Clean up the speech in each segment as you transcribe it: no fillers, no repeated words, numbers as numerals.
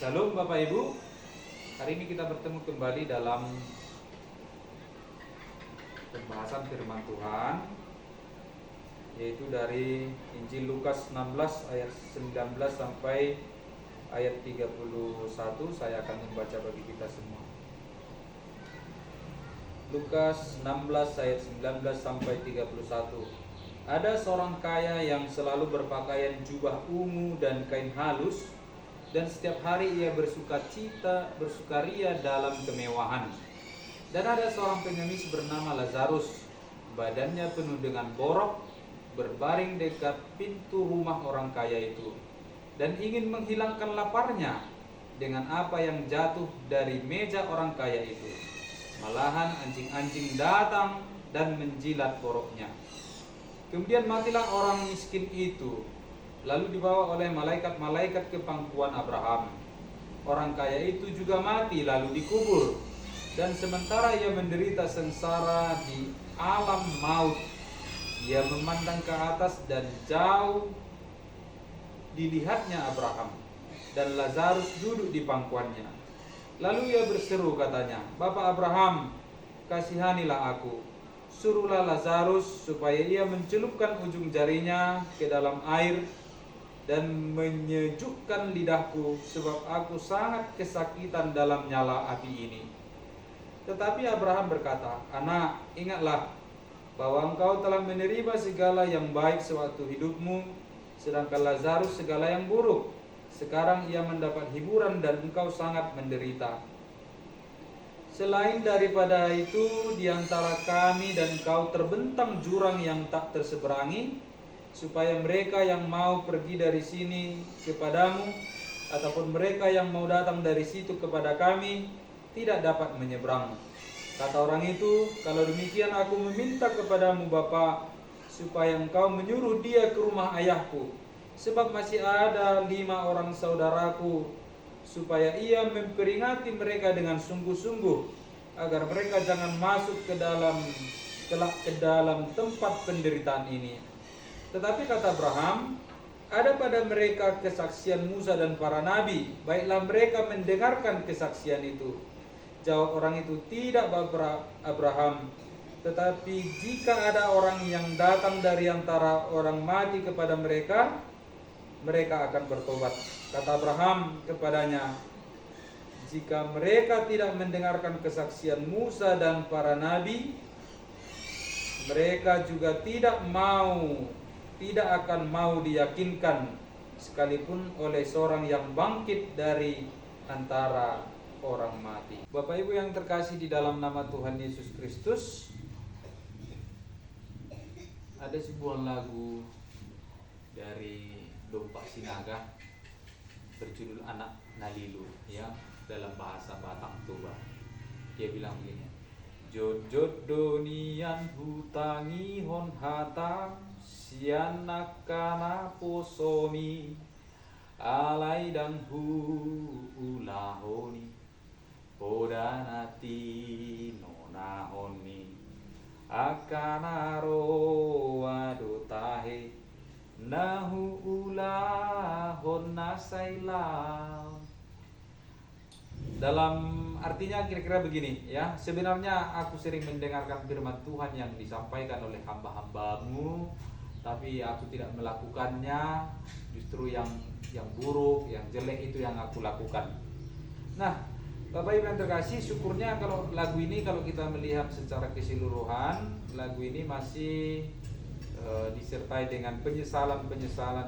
Shalom Bapak Ibu. Hari ini kita bertemu kembali dalam pembahasan firman Tuhan, yaitu dari Injil Lukas 16 ayat 19 sampai ayat 31. Saya akan membaca bagi kita semua. Lukas 16 ayat 19 sampai 31. Ada seorang kaya yang selalu berpakaian jubah ungu dan kain halus, dan setiap hari ia bersukaria dalam kemewahan. Dan ada seorang pengemis bernama Lazarus, badannya penuh dengan borok, berbaring dekat pintu rumah orang kaya itu, dan ingin menghilangkan laparnya dengan apa yang jatuh dari meja orang kaya itu. Malahan anjing-anjing datang dan menjilat boroknya. Kemudian matilah orang miskin itu, lalu dibawa oleh malaikat-malaikat ke pangkuan Abraham. Orang kaya itu juga mati lalu dikubur. Dan sementara ia menderita sengsara di alam maut, ia memandang ke atas dan jauh dilihatnya Abraham dan Lazarus duduk di pangkuannya. Lalu ia berseru, katanya, "Bapak Abraham, kasihanilah aku. Suruhlah Lazarus supaya ia mencelupkan ujung jarinya ke dalam air dan menyejukkan lidahku, sebab aku sangat kesakitan dalam nyala api ini." Tetapi Abraham berkata, "Anak, ingatlah bahwa engkau telah menerima segala yang baik sewaktu hidupmu, sedangkan Lazarus segala yang buruk. Sekarang ia mendapat hiburan dan engkau sangat menderita. Selain daripada itu, di antara kami dan engkau terbentang jurang yang tak terseberangi, supaya mereka yang mau pergi dari sini kepadamu, ataupun mereka yang mau datang dari situ kepada kami, tidak dapat menyeberang." Kata orang itu, "Kalau demikian aku meminta kepadamu Bapa, supaya engkau menyuruh dia ke rumah ayahku, sebab masih ada 5 orang saudaraku, supaya ia memperingati mereka dengan sungguh-sungguh, agar mereka jangan masuk ke dalam tempat penderitaan ini." Tetapi kata Abraham, "Ada pada mereka kesaksian Musa dan para nabi, baiklah mereka mendengarkan kesaksian itu." Jawab orang itu, "Tidak, Bapak Abraham, tetapi jika ada orang yang datang dari antara orang mati kepada mereka, mereka akan bertobat." Kata Abraham kepadanya, "Jika mereka tidak mendengarkan kesaksian Musa dan para nabi, mereka juga tidak akan mau diyakinkan, sekalipun oleh seorang yang bangkit dari antara orang mati." Bapak Ibu yang terkasih di dalam nama Tuhan Yesus Kristus, ada sebuah lagu dari Dompa Sinaga berjudul Anak Nalilu, ya, dalam bahasa Batak Toba. Dia bilang begini, "Jojot donian hutangi hon hatam, sianak kana posomi, alai dan ulahoni, podanati nonahoni, akanaro wadotahe, nahu ulahon nasailam." Dalam artinya kira-kira begini, ya. Sebenarnya aku sering mendengarkan firman Tuhan yang disampaikan oleh hamba-hambamu, tapi aku tidak melakukannya. Justru yang buruk, yang jelek itu yang aku lakukan. Nah, Bapak Ibu yang terkasih, syukurnya kalau lagu ini, kalau kita melihat secara keseluruhan, lagu ini masih disertai dengan penyesalan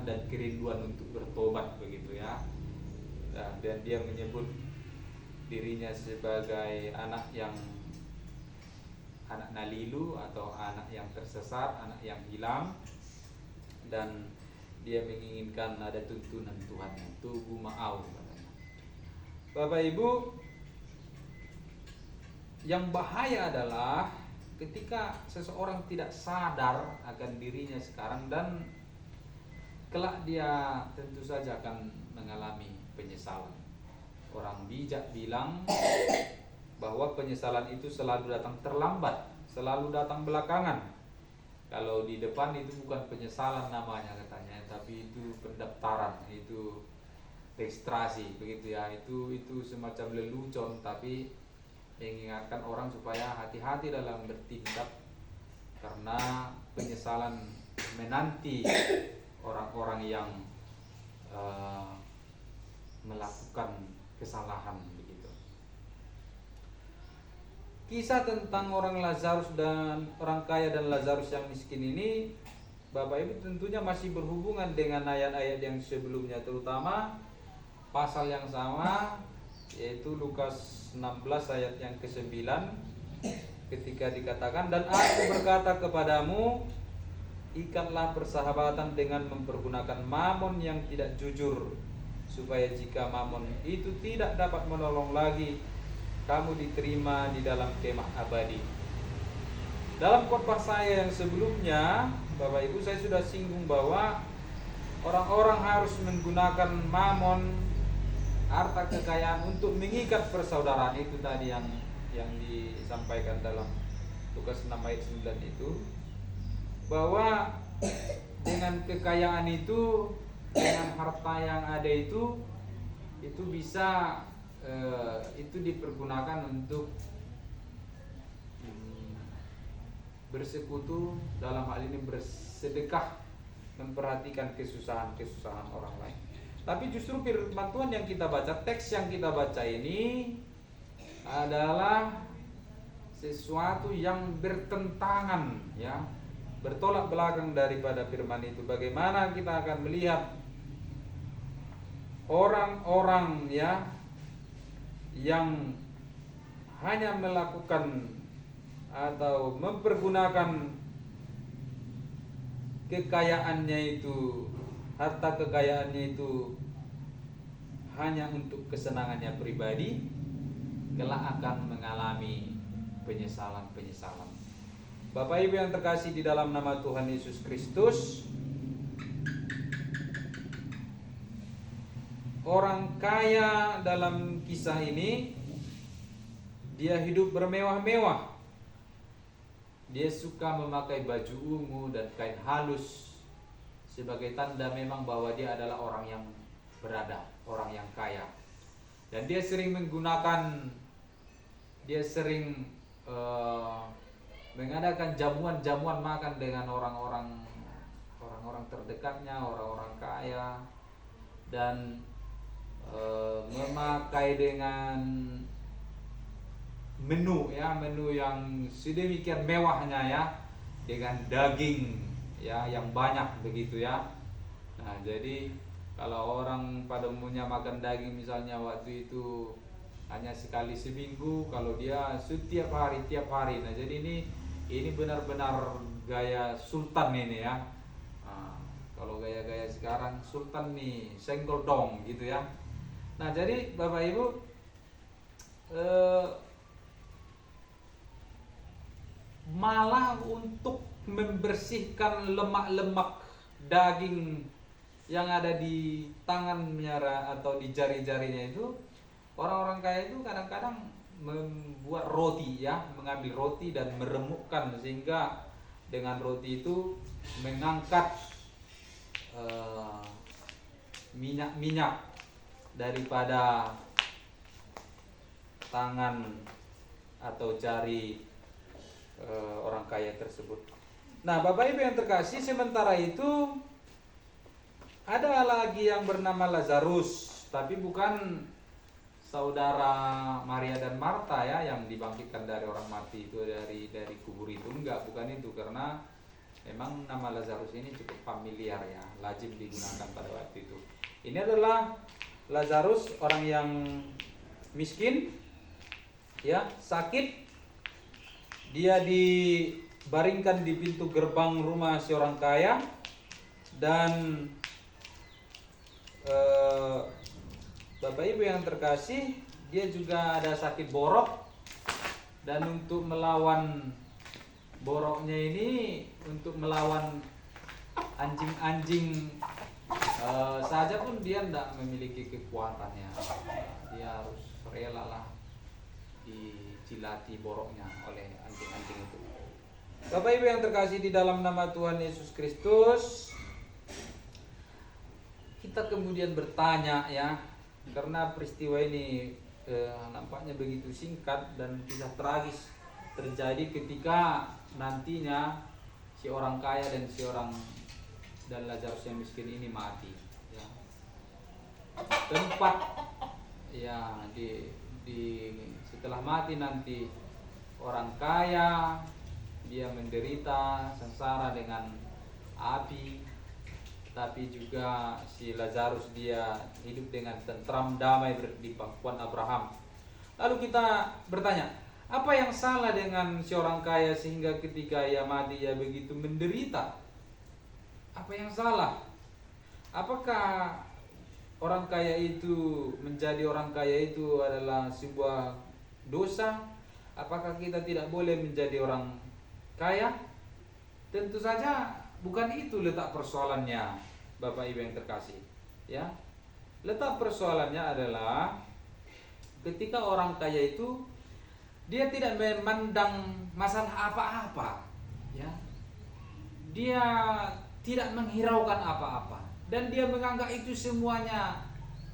dan kerinduan untuk bertobat, begitu ya. Dan dia menyebut dirinya sebagai anak nalilu, atau anak yang tersesat, anak yang hilang, dan dia menginginkan ada tuntunan Tuhan, tubuh ma'au, katanya. Bapak Ibu, yang bahaya adalah ketika seseorang tidak sadar akan dirinya sekarang, dan kelak dia tentu saja akan mengalami penyesalan. Orang bijak bilang bahwa penyesalan itu selalu datang terlambat, selalu datang belakangan. Kalau di depan itu bukan penyesalan namanya katanya, tapi itu pendaftaran, itu registrasi begitu ya. Itu semacam lelucon, tapi mengingatkan orang supaya hati-hati dalam bertindak, karena penyesalan menanti orang-orang yang melakukan kesalahan begitu. Kisah tentang orang Lazarus dan orang kaya dan Lazarus yang miskin ini, Bapak Ibu, tentunya masih berhubungan dengan ayat-ayat yang sebelumnya, terutama pasal yang sama, yaitu Lukas 16 ayat yang ke-9, ketika dikatakan, dan aku berkata kepadamu, ikatlah persahabatan dengan mempergunakan mamon yang tidak jujur, supaya jika mamon itu tidak dapat menolong lagi, kamu diterima di dalam kemah abadi. Dalam khotbah saya yang sebelumnya, Bapak Ibu, saya sudah singgung bahwa orang-orang harus menggunakan mamon, harta kekayaan, untuk mengikat persaudaraan. Itu tadi yang disampaikan dalam Lukas 6 ayat 9 itu, bahwa dengan kekayaan itu, dengan harta yang ada itu bisa itu dipergunakan untuk bersekutu, dalam hal ini bersedekah, memperhatikan kesusahan orang lain. Tapi justru firman Tuhan yang kita baca, teks yang kita baca ini adalah sesuatu yang bertentangan, ya, bertolak belakang daripada firman itu. Bagaimana kita akan melihat orang-orang, ya, yang hanya melakukan atau mempergunakan kekayaannya itu, harta kekayaannya itu hanya untuk kesenangannya pribadi, kelak akan mengalami penyesalan-penyesalan. Bapak Ibu yang terkasih di dalam nama Tuhan Yesus Kristus, orang kaya dalam kisah ini, dia hidup bermewah-mewah. Dia suka memakai baju ungu dan kain halus sebagai tanda memang bahwa dia adalah orang yang berada, orang yang kaya. Dan dia sering mengadakan jamuan makan dengan orang-orang terdekatnya, orang-orang kaya, dan memakai dengan menu yang sedemikian mewahnya, ya, dengan daging, ya, yang banyak begitu, ya. Nah, jadi kalau orang pada umumnya makan daging misalnya waktu itu hanya sekali seminggu, kalau dia setiap hari. Nah, jadi ini benar-benar gaya sultan ini, ya. Nah, kalau gaya-gaya sekarang sultan nih senggol dong gitu, ya. Nah, jadi Bapak Ibu, malah untuk membersihkan lemak-lemak daging yang ada di tangannya atau di jari-jarinya itu, orang-orang kaya itu kadang-kadang membuat roti, ya, mengambil roti dan meremukkan, sehingga dengan roti itu mengangkat minyak-minyak daripada tangan atau jari orang kaya tersebut. Nah, Bapak Ibu yang terkasih, sementara itu ada lagi yang bernama Lazarus, tapi bukan saudara Maria dan Marta, ya, yang dibangkitkan dari orang mati itu, dari kubur itu, bukan itu, karena memang nama Lazarus ini cukup familiar, ya, lazim digunakan pada waktu itu. Ini adalah Lazarus, orang yang miskin, ya, sakit. Dia dibaringkan di pintu gerbang rumah seorang kaya, dan Bapak Ibu yang terkasih, dia juga ada sakit borok, dan untuk melawan boroknya ini, untuk melawan anjing-anjing saja pun dia tidak memiliki kekuatannya. Dia harus rela lah dicilati boroknya oleh anjing-anjing itu. Bapak Ibu yang terkasih di dalam nama Tuhan Yesus Kristus, kita kemudian bertanya, ya, karena peristiwa ini nampaknya begitu singkat dan kisah tragis terjadi ketika nantinya si orang kaya dan Lazarus yang miskin ini mati. Ya. Tempat ya di setelah mati nanti orang kaya dia menderita sengsara dengan api, tapi juga si Lazarus dia hidup dengan tentram damai di pangkuan Abraham. Lalu kita bertanya, apa yang salah dengan si orang kaya sehingga ketika ia mati ia begitu menderita? Apa yang salah? Apakah orang kaya itu menjadi orang kaya itu adalah sebuah dosa? Apakah kita tidak boleh menjadi orang kaya? Tentu saja bukan itu letak persoalannya, Bapak Ibu yang terkasih. Ya, letak persoalannya adalah ketika orang kaya itu dia tidak memandang masalah apa-apa, ya. Dia tidak menghiraukan apa-apa dan dia menganggap itu semuanya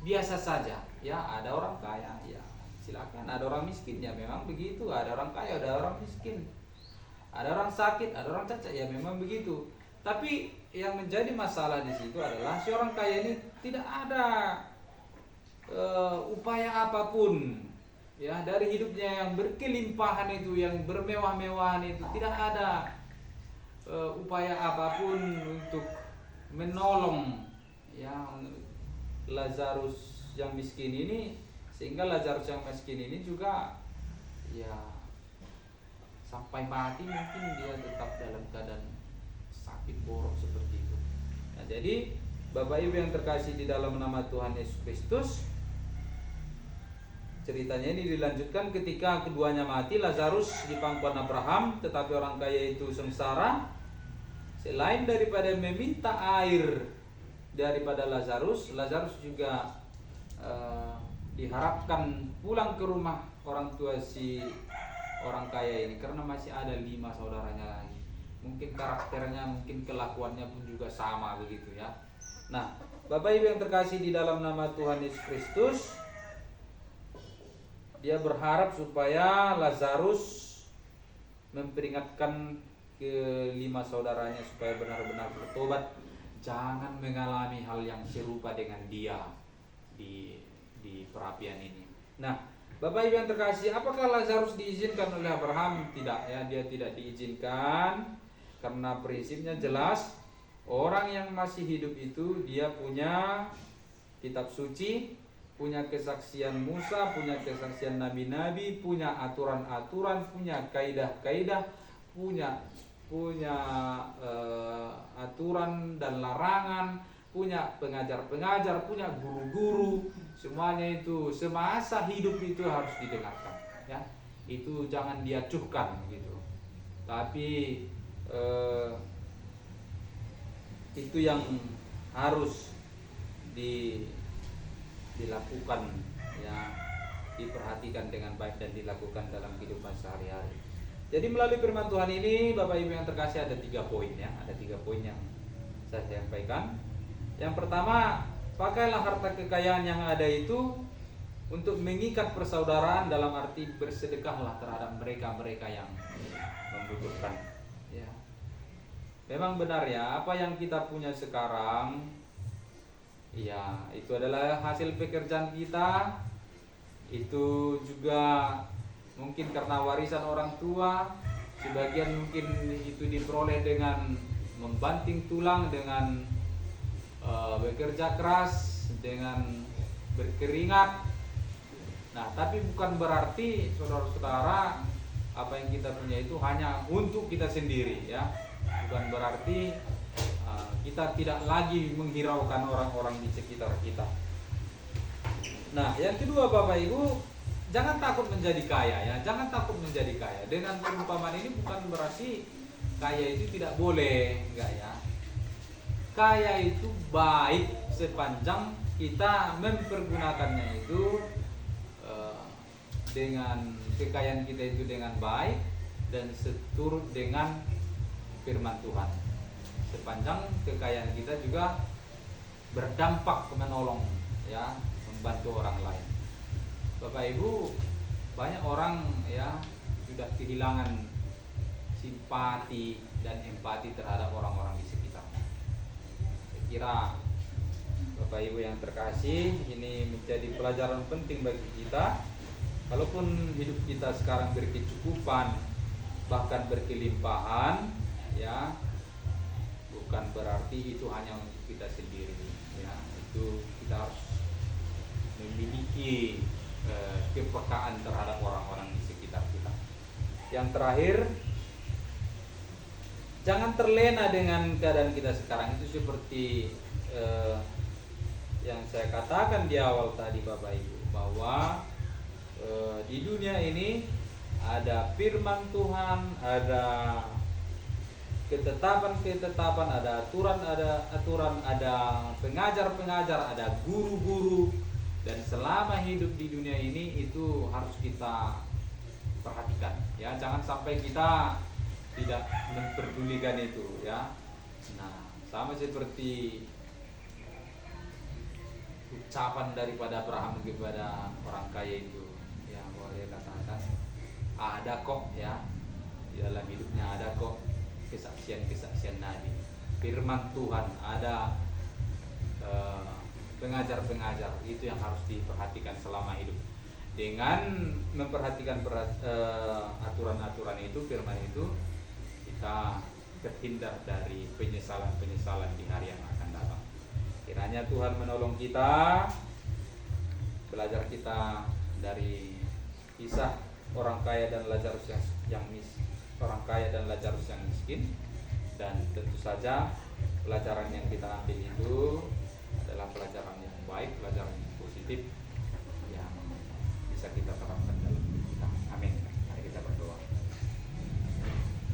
biasa saja. Ya, ada orang kaya, ya silakan. Ada orang miskin, ya memang begitu. Ada orang kaya, ada orang miskin. Ada orang sakit, ada orang cacat, ya memang begitu. Tapi yang menjadi masalah di situ adalah si orang kaya ini tidak ada upaya apapun, ya, dari hidupnya yang berkelimpahan itu, yang bermewah-mewahan itu, tidak ada upaya apapun untuk menolong, ya, Lazarus yang miskin ini, sehingga Lazarus yang miskin ini juga, ya, sampai mati mungkin dia tetap dalam keadaan sakit borok seperti itu. Nah, jadi Bapak Ibu yang terkasih di dalam nama Tuhan Yesus Kristus, ceritanya ini dilanjutkan ketika keduanya mati. Lazarus di pangkuan Abraham, tetapi orang kaya itu sengsara. Selain daripada meminta air daripada Lazarus, Lazarus juga diharapkan pulang ke rumah orang tua si orang kaya ini, karena masih ada 5 saudaranya lagi. Mungkin karakternya, mungkin kelakuannya pun juga sama begitu, ya. Nah, Bapak Ibu yang terkasih di dalam nama Tuhan Yesus Kristus, dia berharap supaya Lazarus memperingatkan ke-5 saudaranya supaya benar-benar bertobat, jangan mengalami hal yang serupa dengan dia di perapian ini. Nah, Bapak Ibu yang terkasih, apakah Lazarus diizinkan oleh Abraham? Tidak, ya, dia tidak diizinkan karena prinsipnya jelas. Orang yang masih hidup itu dia punya kitab suci, punya kesaksian Musa, punya kesaksian nabi-nabi, punya aturan-aturan, punya kaidah-kaidah, punya aturan dan larangan, punya pengajar-pengajar, punya guru-guru. Semuanya itu semasa hidup itu harus didengarkan, ya. Itu jangan diacuhkan gitu. Tapi itu yang harus dilakukan, ya, diperhatikan dengan baik dan dilakukan dalam kehidupan sehari-hari. Jadi melalui firman Tuhan ini, Bapak Ibu yang terkasih, ada 3 poin, ya. Ada 3 poin yang saya sampaikan. Yang pertama, pakailah harta kekayaan yang ada itu untuk mengikat persaudaraan, dalam arti bersedekahlah terhadap mereka-mereka yang membutuhkan, ya. Memang benar, ya, apa yang kita punya sekarang, ya, itu adalah hasil pekerjaan kita. Itu juga mungkin karena warisan orang tua, sebagian mungkin itu diperoleh dengan membanting tulang, dengan bekerja keras, dengan berkeringat. Nah, tapi bukan berarti saudara-saudara apa yang kita punya itu hanya untuk kita sendiri, ya. Bukan berarti kita tidak lagi menghiraukan orang-orang di sekitar kita. Nah, yang kedua, Bapak Ibu, jangan takut menjadi kaya, ya. Jangan takut menjadi kaya. Dengan perumpamaan ini bukan berarti kaya itu tidak boleh, enggak, ya. Kaya itu baik sepanjang kita mempergunakannya itu dengan kekayaan kita itu dengan baik dan seturut dengan firman Tuhan. Sepanjang kekayaan kita juga berdampak menolong, ya, membantu orang lain. Bapak Ibu, banyak orang ya sudah kehilangan simpati dan empati terhadap orang-orang di sekitarnya. Saya kira Bapak Ibu yang terkasih, ini menjadi pelajaran penting bagi kita. Kalaupun hidup kita sekarang berkecukupan, bahkan berkelimpahan, ya, bukan berarti itu hanya untuk kita sendiri. Ya, itu kita harus memiliki kepekaan terhadap orang-orang di sekitar kita. Yang terakhir, jangan terlena dengan keadaan kita sekarang. Itu seperti yang saya katakan di awal tadi Bapak Ibu, bahwa di dunia ini ada firman Tuhan, ada ketetapan-ketetapan, ada aturan, ada pengajar-pengajar, ada guru-guru, dan selama hidup di dunia ini itu harus kita perhatikan, ya. Jangan sampai kita tidak memperdulikan itu, ya. Nah, sama seperti ucapan daripada Abraham kepada orang kaya itu, ya, boleh katakan ada kok, ya, di dalam hidupnya ada kok kesaksian Nabi, firman Tuhan, ada pengajar-pengajar. Itu yang harus diperhatikan selama hidup. Dengan memperhatikan aturan-aturan itu, firman itu, kita terhindar dari penyesalan-penyesalan di hari yang akan datang. Kiranya Tuhan menolong kita, belajar kita dari kisah orang kaya dan Lazarus yang miskin, dan tentu saja pelajaran yang kita ambil itu adalah pelajaran yang baik, pelajaran yang positif yang bisa kita terapkan dalam hidup kita. Amin. Mari kita berdoa.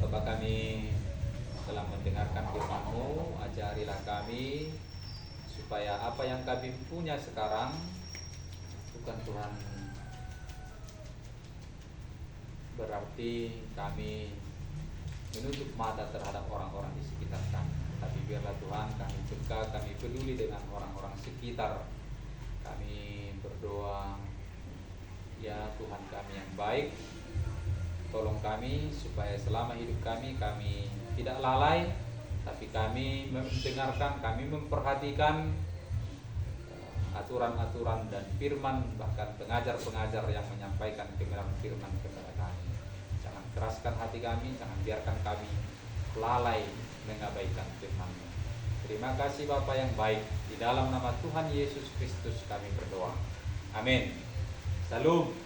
Bapa kami, telah mendengarkan firman-Mu, ajarilah kami supaya apa yang kami punya sekarang bukan Tuhan berarti kami menutup mata terhadap orang-orang di sekitar kami, tapi biarlah Tuhan kami peka, kami peduli dengan orang-orang sekitar. Kami berdoa, ya Tuhan kami yang baik, tolong kami supaya selama hidup kami tidak lalai, tapi kami mendengarkan, kami memperhatikan aturan-aturan dan firman, bahkan pengajar-pengajar yang menyampaikan kebenaran firman kepada kami. Jangan keraskan hati kami, jangan biarkan kami lalai mengabaikan firman-Mu. Terima kasih Bapa yang baik, di dalam nama Tuhan Yesus Kristus kami berdoa. Amin. Salam.